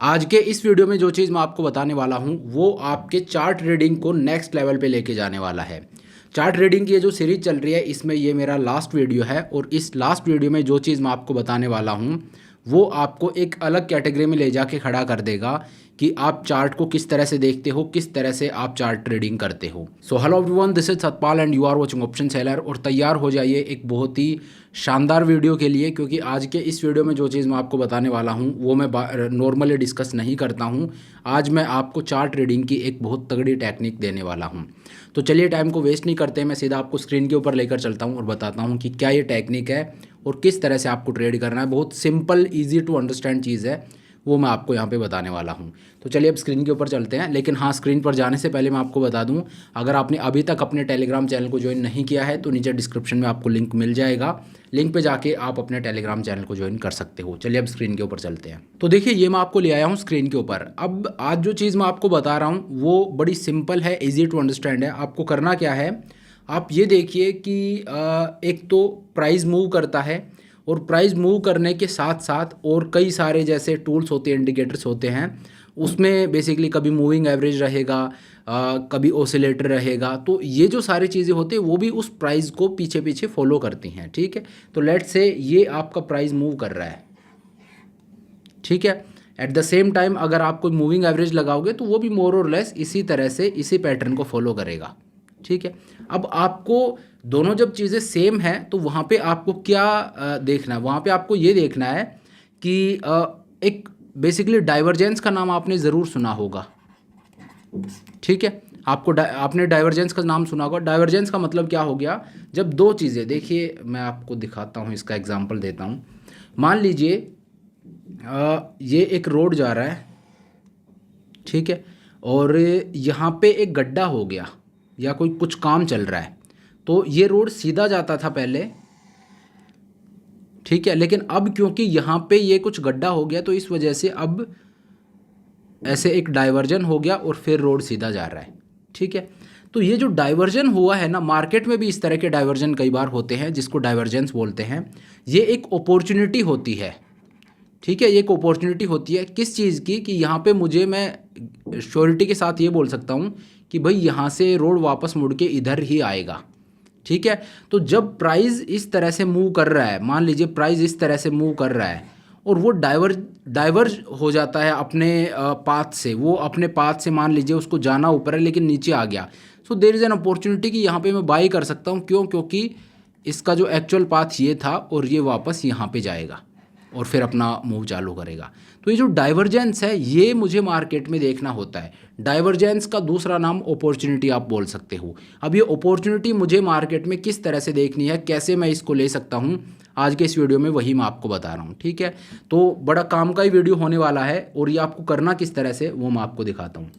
आज के इस वीडियो में जो चीज़ मैं आपको बताने वाला हूँ वो आपके चार्ट रीडिंग को नेक्स्ट लेवल पे लेके जाने वाला है। चार्ट रीडिंग की ये जो सीरीज चल रही है इसमें ये मेरा लास्ट वीडियो है और इस लास्ट वीडियो में जो चीज़ मैं आपको बताने वाला हूँ वो आपको एक अलग कैटेगरी में ले जाके खड़ा कर देगा कि आप चार्ट को किस तरह से देखते हो, किस तरह से आप चार्ट ट्रेडिंग करते हो। So hello everyone, this is Satpal and you are watching option seller. और तैयार हो जाइए एक बहुत ही शानदार वीडियो के लिए, क्योंकि आज के इस वीडियो में जो चीज़ मैं आपको बताने वाला हूँ वो मैं नॉर्मली डिस्कस नहीं करता हूँ। आज मैं आपको चार्ट ट्रेडिंग की एक बहुत तगड़ी टेक्निक देने वाला हूँ। तो चलिए टाइम को वेस्ट नहीं करते, मैं सीधा आपको स्क्रीन के ऊपर लेकर चलता हूँ और बताता हूँ कि क्या ये टेक्निक है और किस तरह से आपको ट्रेड करना है। बहुत सिंपल, ईजी टू अंडरस्टैंड चीज़ है, वो मैं आपको यहाँ पे बताने वाला हूँ। तो चलिए अब स्क्रीन के ऊपर चलते हैं। लेकिन हाँ, स्क्रीन पर जाने से पहले मैं आपको बता दूँ, अगर आपने अभी तक अपने टेलीग्राम चैनल को ज्वाइन नहीं किया है तो नीचे डिस्क्रिप्शन में आपको लिंक मिल जाएगा। लिंक पे जाके आप अपने टेलीग्राम चैनल को ज्वाइन कर सकते हो। चलिए अब स्क्रीन के ऊपर चलते हैं। तो देखिए, ये मैं आपको ले आया हूँ स्क्रीन के ऊपर। अब आज जो चीज़ मैं आपको बता रहा हूँ वो बड़ी सिंपल है, ईजी टू अंडरस्टैंड है। आपको करना क्या है, आप ये देखिए कि एक तो प्राइस मूव करता है और प्राइस मूव करने के साथ साथ और कई सारे जैसे टूल्स होते हैं, इंडिकेटर्स होते हैं, उसमें बेसिकली कभी मूविंग एवरेज रहेगा, कभी ओसिलेटर रहेगा। तो ये जो सारी चीज़ें होती हैं वो भी उस प्राइस को पीछे पीछे फॉलो करती हैं। ठीक है, तो लेट्स से ये आपका प्राइस मूव कर रहा है, ठीक है। एट द सेम टाइम अगर आप कोई मूविंग एवरेज लगाओगे तो वो भी मोर और लेस इसी तरह से इसी पैटर्न को फॉलो करेगा। ठीक है, अब आपको दोनों जब चीज़ें सेम हैं तो वहाँ पे आपको क्या देखना है, वहाँ पे आपको ये देखना है कि एक बेसिकली डाइवर्जेंस का नाम आपने ज़रूर सुना होगा। ठीक है, आपने डाइवर्जेंस का नाम सुना होगा। डाइवर्जेंस का मतलब क्या हो गया, जब दो चीज़ें, देखिए मैं आपको दिखाता हूँ, इसका एग्जांपल देता हूँ। मान लीजिए ये एक रोड जा रहा है, ठीक है, और यहाँ पे एक गड्ढा हो गया या कोई कुछ काम चल रहा है, तो ये रोड सीधा जाता था पहले, ठीक है, लेकिन अब क्योंकि यहाँ पे ये कुछ गड्ढा हो गया तो इस वजह से अब ऐसे एक डाइवर्जन हो गया और फिर रोड सीधा जा रहा है। ठीक है, तो ये जो डाइवर्जन हुआ है ना, मार्केट में भी इस तरह के डाइवर्जन कई बार होते हैं जिसको डाइवर्जेंस बोलते हैं। ये एक अपॉर्चुनिटी होती है। ठीक है, ये एक अपॉर्चुनिटी होती है किस चीज़ की, कि यहाँ पे मैं श्योरिटी के साथ ये बोल सकता हूँ कि भाई यहाँ से रोड वापस मुड़ के इधर ही आएगा। ठीक है, तो जब प्राइस इस तरह से मूव कर रहा है, मान लीजिए प्राइस इस तरह से मूव कर रहा है और वो डाइवर्ज हो जाता है अपने पाथ से, वो अपने पाथ से मान लीजिए उसको जाना ऊपर है लेकिन नीचे आ गया, so there is an opportunity कि यहाँ पे मैं बाई कर सकता हूँ। क्यों? क्योंकि इसका जो एक्चुअल पाथ ये था और ये वापस यहाँ पे जाएगा और फिर अपना मूव चालू करेगा। तो ये जो डाइवर्जेंस है ये मुझे मार्केट में देखना होता है। डाइवर्जेंस का दूसरा नाम अपॉर्चुनिटी आप बोल सकते हो। अब ये अपॉर्चुनिटी मुझे मार्केट में किस तरह से देखनी है, कैसे मैं इसको ले सकता हूँ, आज के इस वीडियो में वही मैं आपको बता रहा हूँ। ठीक है, तो बड़ा काम का ही वीडियो होने वाला है और ये आपको करना किस तरह से वो मैं आपको दिखाता हूँ।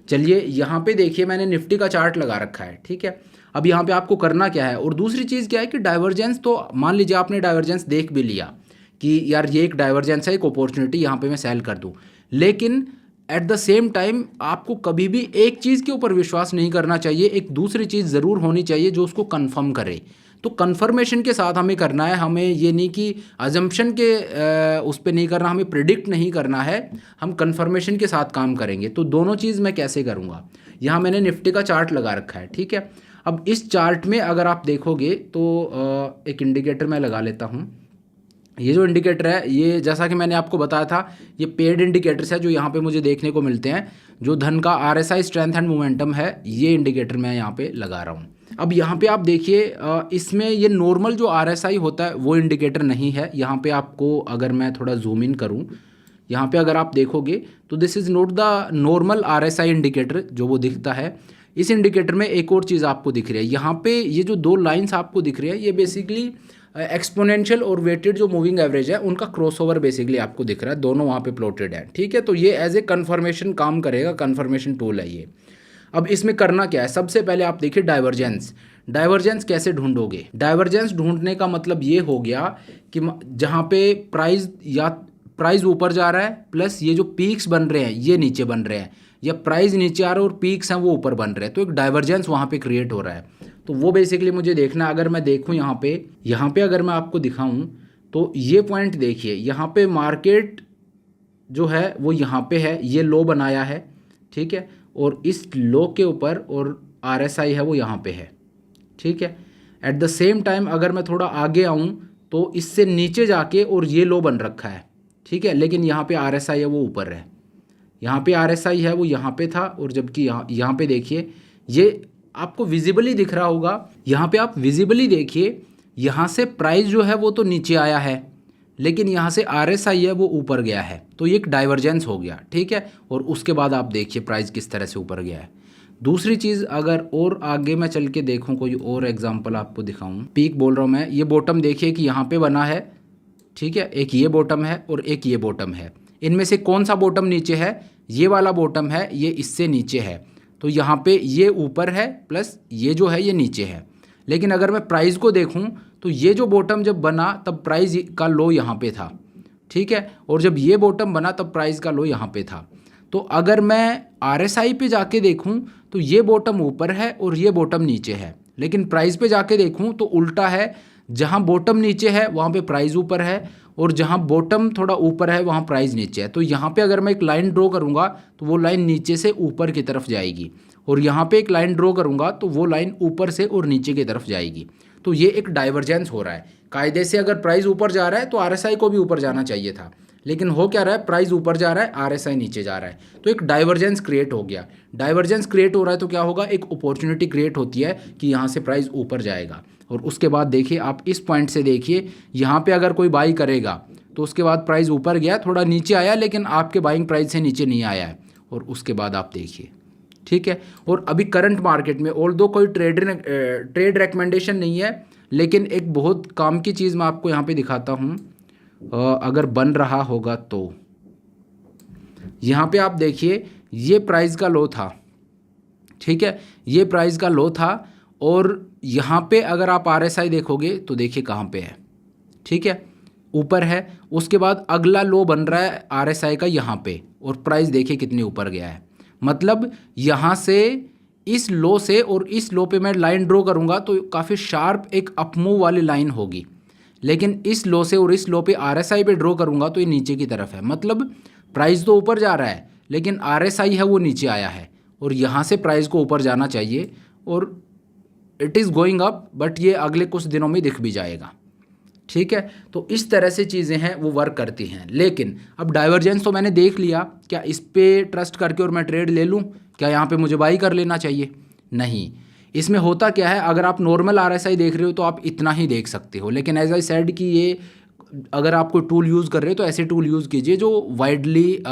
चलिए यहाँ पे देखिए, मैंने निफ्टी का चार्ट लगा रखा है। ठीक है, अब यहाँ पे आपको करना क्या है, और दूसरी चीज़ क्या है कि डाइवर्जेंस, तो मान लीजिए आपने डाइवर्जेंस देख भी लिया कि यार ये एक डाइवर्जेंस है, एक अपॉर्चुनिटी, यहाँ पे मैं सेल कर दूँ, लेकिन एट द सेम टाइम आपको कभी भी एक चीज़ के ऊपर विश्वास नहीं करना चाहिए, एक दूसरी चीज़ ज़रूर होनी चाहिए जो उसको कंफर्म करे। तो कंफर्मेशन के साथ हमें करना है, हमें ये नहीं कि अजम्पशन के उस पर नहीं करना, हमें प्रिडिक्ट नहीं करना है, हम कंफर्मेशन के साथ काम करेंगे। तो दोनों चीज़ मैं कैसे करूँगा, यहाँ मैंने निफ्टी का चार्ट लगा रखा है। ठीक है, अब इस चार्ट में अगर आप देखोगे तो एक इंडिकेटर मैं लगा लेता हूँ। ये जो इंडिकेटर है, ये जैसा कि मैंने आपको बताया था, ये पेड इंडिकेटर्स है जो यहाँ पे मुझे देखने को मिलते हैं। जो धन का RSI स्ट्रेंथ एंड मोमेंटम है, ये इंडिकेटर मैं यहाँ पे लगा रहा हूँ। अब यहाँ पे आप देखिए, इसमें ये नॉर्मल जो RSI होता है वो इंडिकेटर नहीं है। यहाँ पे आपको अगर मैं थोड़ा जूम इन करूँ, यहाँ पे अगर आप देखोगे तो this is not the normal RSI indicator जो वो दिखता है। इस इंडिकेटर में एक और चीज़ आपको दिख रही है, यहाँ पे ये जो दो लाइन्स आपको दिख रही है, ये बेसिकली एक्सपोनेंशियल और वेटेड जो मूविंग एवरेज है उनका क्रॉसओवर बेसिकली आपको दिख रहा है, दोनों वहाँ पे प्लॉटेड है। ठीक है, तो ये एज ए कन्फर्मेशन काम करेगा, कन्फर्मेशन टूल है ये। अब इसमें करना क्या है, सबसे पहले आप देखिए डाइवर्जेंस। डाइवर्जेंस कैसे ढूंढोगे, डाइवर्जेंस ढूंढने का मतलब ये हो गया कि जहाँ पे प्राइस ऊपर जा रहा है प्लस ये जो पीक्स बन रहे हैं ये नीचे बन रहे हैं, या प्राइस नीचे आ रहा है और पीक्स हैं वो ऊपर बन रहे हैं, तो एक डाइवर्जेंस वहाँ पे क्रिएट हो रहा है। तो वो बेसिकली मुझे देखना है। अगर मैं देखूँ यहाँ पे अगर मैं आपको दिखाऊँ तो ये पॉइंट देखिए, यहाँ पे मार्केट जो है वो यहाँ पे है, ये लो बनाया है, ठीक है, और इस लो के ऊपर और RSI है वो यहाँ पे है, ठीक है। एट द सेम टाइम अगर मैं थोड़ा आगे आऊँ तो इससे नीचे जाके और ये लो बन रखा है, ठीक है, लेकिन यहाँ पे RSI है वो ऊपर है, यहाँ पे RSI है वो यहाँ पे था, और जबकि यहाँ पे देखिए ये आपको विजिबली दिख रहा होगा, यहाँ पे आप विजिबली देखिए, यहाँ से प्राइस जो है वो तो नीचे आया है, लेकिन यहाँ से RSI है वो ऊपर गया है, तो ये एक डाइवर्जेंस हो गया, ठीक है। और उसके बाद आप देखिए प्राइस किस तरह से ऊपर गया है। दूसरी चीज़, अगर और आगे मैं चल के देखूँ, कोई और एग्जांपल आपको दिखाऊँ, पीक बोल रहा हूँ मैं, ये बॉटम देखिए कि यहाँ पे बना है, ठीक है, एक ये बॉटम है और एक ये बॉटम है, इनमें से कौन सा बॉटम नीचे है? ये वाला बॉटम है, ये इससे नीचे है, तो यहाँ पे ये ऊपर है प्लस ये जो है ये नीचे है। लेकिन अगर मैं प्राइस को देखूँ तो ये जो बॉटम जब बना तब प्राइस का लो यहाँ पे था, ठीक है, और जब ये बॉटम बना तब प्राइस का लो यहाँ पे था। तो अगर मैं RSI पे जाके देखूँ तो ये बॉटम ऊपर है और ये बॉटम नीचे है, लेकिन प्राइस पे जाके देखूँ तो उल्टा है, जहाँ बॉटम नीचे है वहाँ पे प्राइस ऊपर है, और जहाँ बॉटम थोड़ा ऊपर है वहाँ प्राइस नीचे है। तो यहाँ पे अगर मैं एक लाइन ड्रॉ करूँगा तो वो लाइन नीचे से ऊपर की तरफ जाएगी, और यहाँ पे एक लाइन ड्रॉ करूँगा तो वो लाइन ऊपर से और नीचे की तरफ जाएगी। तो ये एक डाइवर्जेंस हो रहा है। कायदे से अगर प्राइस ऊपर जा रहा है तो RSI को भी ऊपर जाना चाहिए था, लेकिन हो क्या रहा है, प्राइस ऊपर जा रहा है, RSI नीचे जा रहा है, तो एक डाइवर्जेंस क्रिएट हो गया। डाइवर्जेंस क्रिएट हो रहा है तो क्या होगा, एक अपॉर्चुनिटी क्रिएट होती है कि यहाँ से प्राइस ऊपर जाएगा। और उसके बाद देखिए आप इस पॉइंट से देखिए, यहाँ पे अगर कोई बाई करेगा तो उसके बाद प्राइस ऊपर गया, थोड़ा नीचे आया, लेकिन आपके बाइंग प्राइस से नीचे नहीं आया है, और उसके बाद आप देखिए, ठीक है। और अभी करंट मार्केट में ऑल्दो कोई ट्रेड रिकमेंडेशन नहीं है, लेकिन एक बहुत काम की चीज़ मैं आपको यहाँ पे दिखाता हूँ, अगर बन रहा होगा तो यहाँ पे आप देखिए ये प्राइस का लो था, ठीक है, ये प्राइस का लो था, और यहाँ पे अगर आप RSI देखोगे तो देखिए कहाँ पे है, ठीक है, ऊपर है। उसके बाद अगला लो बन रहा है RSI का यहाँ पे, और प्राइस देखिए कितने ऊपर गया है। मतलब यहाँ से इस लो से और इस लो पे मैं लाइन ड्रॉ करूँगा तो काफ़ी शार्प एक अपमूव वाली लाइन होगी, लेकिन इस लो से और इस लो पे RSI पे ड्रॉ करूँगा तो ये नीचे की तरफ है। मतलब प्राइस तो ऊपर जा रहा है, लेकिन RSI है वो नीचे आया है, और यहाँ से प्राइस को ऊपर जाना चाहिए, और it is going up, but ये अगले कुछ दिनों में दिख भी जाएगा, ठीक है। तो इस तरह से चीज़ें हैं वो वर्क करती हैं। लेकिन अब डाइवर्जेंस तो मैंने देख लिया, क्या इस पे ट्रस्ट करके और मैं ट्रेड ले लूँ? क्या यहाँ पे मुझे बाई कर लेना चाहिए? नहीं। इसमें होता क्या है, अगर आप नॉर्मल RSI देख रहे हो तो आप इतना ही देख सकते हो, लेकिन एज आई सेड कि ये अगर आप कोई टूल यूज़ कर रहे हो तो ऐसे टूल यूज़ कीजिए जो वाइडली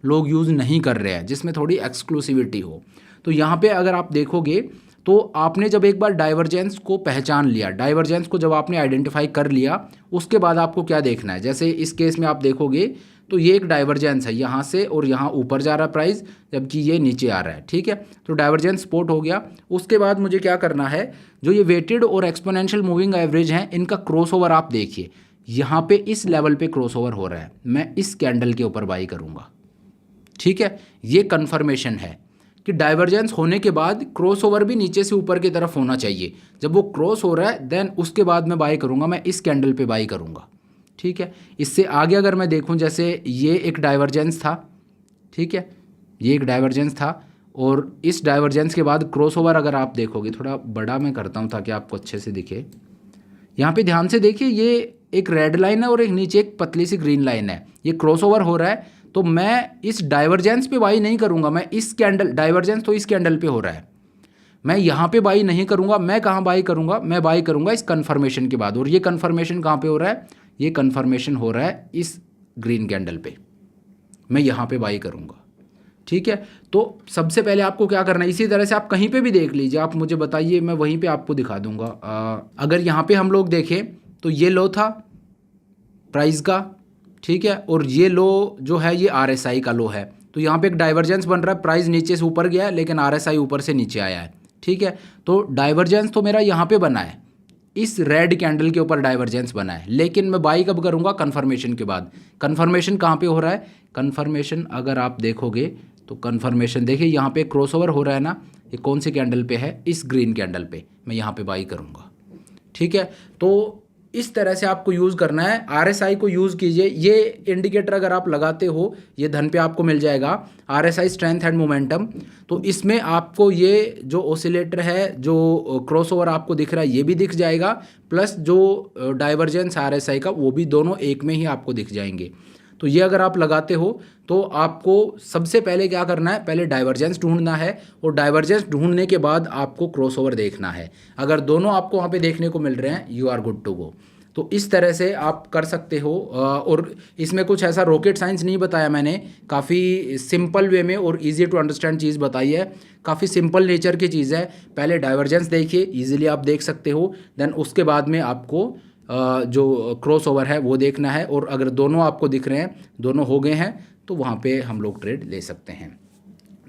लोग यूज़ नहीं कर रहे हैं, जिसमें थोड़ी एक्सक्लूसिविटी हो। तो यहाँ पे अगर आप देखोगे तो आपने जब एक बार डाइवर्जेंस को पहचान लिया, डाइवर्जेंस को जब आपने आइडेंटिफाई कर लिया, उसके बाद आपको क्या देखना है, जैसे इस केस में आप देखोगे तो ये एक डाइवर्जेंस है, यहाँ से और यहाँ ऊपर जा रहा है प्राइस, जबकि ये नीचे आ रहा है, ठीक है। तो डाइवर्जेंस स्पॉट हो गया। उसके बाद मुझे क्या करना है, जो ये वेटेड और एक्सपोनेंशियल मूविंग एवरेज हैं, इनका क्रॉसओवर आप देखिए, यहाँ पे इस लेवल पे क्रॉसओवर हो रहा है, मैं इस कैंडल के ऊपर बाई करूँगा, ठीक है। ये कन्फर्मेशन है कि डाइवर्जेंस होने के बाद क्रॉसओवर भी नीचे से ऊपर की तरफ होना चाहिए। जब वो क्रॉस हो रहा है देन उसके बाद मैं बाई करूँगा, मैं इस कैंडल पे बाई करूँगा, ठीक है। इससे आगे अगर मैं देखूँ, जैसे ये एक डाइवर्जेंस था, ठीक है, ये एक डाइवर्जेंस था, और इस डाइवर्जेंस के बाद क्रॉसओवर अगर आप देखोगे, थोड़ा बड़ा मैं करता हूँ ताकि आपको अच्छे से दिखे, यहाँ पे ध्यान से देखिए, ये एक रेड लाइन है और एक नीचे एक पतली सी ग्रीन लाइन है, ये क्रॉसओवर हो रहा है, तो मैं इस डाइवर्जेंस पे बाई नहीं करूँगा, मैं इस कैंडल, डाइवर्जेंस तो इस कैंडल पे हो रहा है, मैं यहाँ पे बाई नहीं करूँगा। मैं कहाँ बाई करूँगा, मैं बाई करूँगा इस कन्फर्मेशन के बाद। और ये कन्फर्मेशन कहाँ पे हो रहा है, ये कन्फर्मेशन हो रहा है इस ग्रीन कैंडल पे, मैं यहाँ पे बाई करूँगा, ठीक है। तो सबसे पहले आपको क्या करना है, इसी तरह से आप कहीं पे भी देख लीजिए, आप मुझे बताइए, मैं वहीं पे आपको दिखा दूँगा। अगर यहाँ पे हम लोग देखें तो ये लो था प्राइस का, ठीक है, और ये लो जो है ये RSI का लो है, तो यहाँ पे एक डाइवर्जेंस बन रहा है, प्राइस नीचे से ऊपर गया है लेकिन RSI ऊपर से नीचे आया है, ठीक है। तो डाइवर्जेंस तो मेरा यहाँ पे बना है, इस रेड कैंडल के ऊपर डाइवर्जेंस बना है, लेकिन मैं बाई कब करूँगा, कन्फर्मेशन के बाद। कन्फर्मेशन कहाँ पे हो रहा है, कन्फर्मेशन अगर आप देखोगे तो कन्फर्मेशन देखिए यहाँ पे क्रॉसओवर हो रहा है ना, ये कौन से कैंडल पे है, इस ग्रीन कैंडल पे, मैं यहाँ पे बाई करूँगा, ठीक है। तो इस तरह से आपको यूज़ करना है। RSI को यूज़ कीजिए। ये इंडिकेटर अगर आप लगाते हो, ये धन पे आपको मिल जाएगा, RSI स्ट्रेंथ एंड मोमेंटम। तो इसमें आपको ये जो ऑसिलेटर है, जो क्रॉसओवर आपको दिख रहा है, ये भी दिख जाएगा, प्लस जो डाइवर्जेंस RSI का, वो भी दोनों एक में ही आपको दिख जाएंगे। तो ये अगर आप लगाते हो तो आपको सबसे पहले क्या करना है, पहले डाइवर्जेंस ढूंढना है, और डाइवर्जेंस ढूंढने के बाद आपको क्रॉसओवर देखना है। अगर दोनों आपको वहाँ पे देखने को मिल रहे हैं, you are good to go. तो इस तरह से आप कर सकते हो। और इसमें कुछ ऐसा रॉकेट साइंस नहीं बताया मैंने, काफ़ी सिंपल वे में और इजी टू अंडरस्टैंड चीज़ बताई है, काफ़ी सिंपल नेचर की चीज़ है। पहले डाइवर्जेंस देखिए, इजीली आप देख सकते हो, देन उसके बाद में आपको जो क्रॉस ओवर है वो देखना है, और अगर दोनों आपको दिख रहे हैं, दोनों हो गए हैं, तो वहाँ पे हम लोग ट्रेड ले सकते हैं।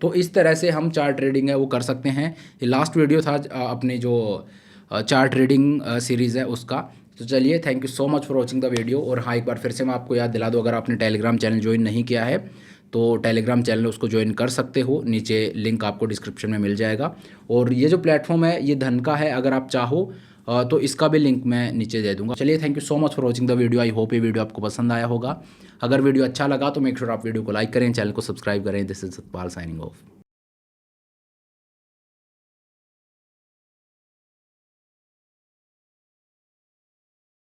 तो इस तरह से हम चार्ट ट्रेडिंग है वो कर सकते हैं। ये लास्ट वीडियो था अपने जो चार्ट ट्रेडिंग सीरीज़ है उसका। तो चलिए, thank you so much for watching the video. और हाँ, एक बार फिर से मैं आपको याद दिला दूँ, अगर आपने टेलीग्राम चैनल ज्वाइन नहीं किया है तो टेलीग्राम चैनल उसको ज्वाइन कर सकते हो, नीचे लिंक आपको डिस्क्रिप्शन में मिल जाएगा। और ये जो प्लेटफॉर्म है ये धन का है, अगर आप चाहो तो इसका भी लिंक मैं नीचे दे दूंगा। चलिए, thank you so much for watching the video. I hope ये वीडियो आपको पसंद आया होगा। अगर वीडियो अच्छा लगा तो मेक श्योर आप वीडियो को लाइक करें, चैनल को सब्सक्राइब करें। This is Satpal signing off.